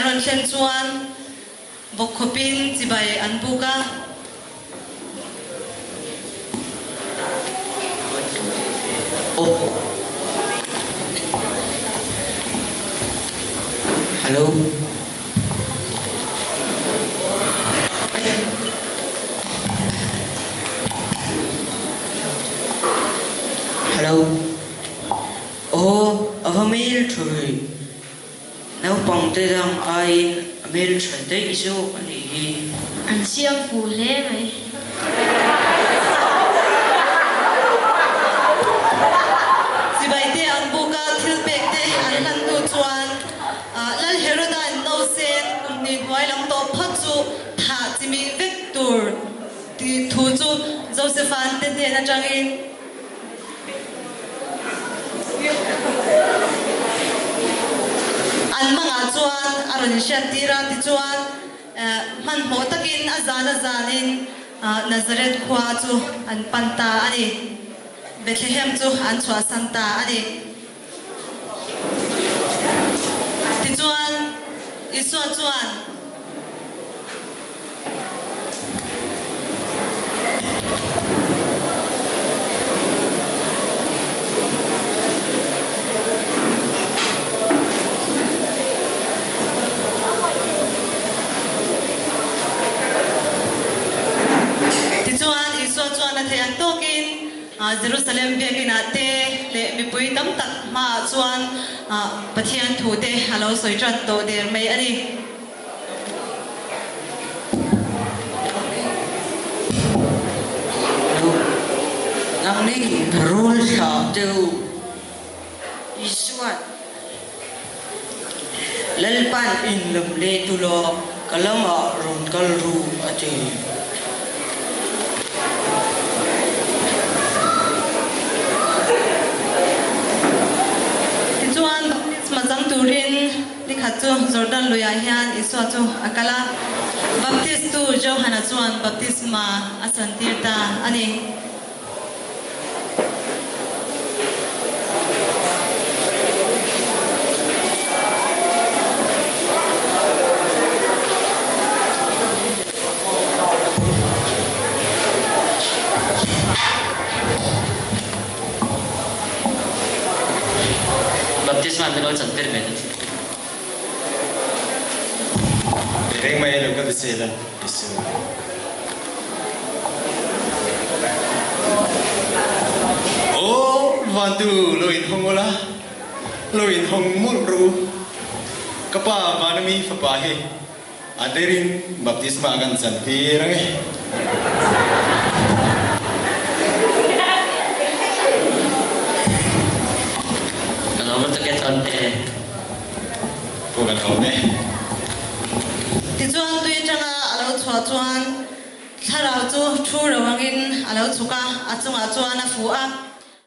ron thlen chuan bok khopin chibai an buka Hello. Hello. Mail thôi. Nếu bằng tay đang ai mail chuyển tới số anh anh siêu phù lẽ mày si bai te an buka thil pek te an han tu chuan lal heroda no sen ni hoi lam to phat chu tha chimi vector ti thu chu Josephan te na changin an manga chuan aron shatira ti chuan man ho takin azanin Nazareth khwa chu an panta ani Bethlehem chu an chua santa ani ti chuan Isua chuan Thầy tokin Jerusalem biakin ate le mi pui tam tak ma chuan pathian thu te halo soitrat to der mai ani nang ni rule sa tu isuat lalpan in lum le tu lo kalama ron kalru ate mazang turin dikhat chu Jordan loya hian Isua chu akala baptist tu Johana chuan baptisma asan tirta ani baptisma andalo santir men reng mai lo ka bisela isu vantu loin hongola loin hong mulru kapa manami fapahe aderin baptisma agan santirang bukan kau ni. Tijuan tu yang jangan alau cuacuan, cara tu curu wangin alau cuka acung acuan afuak.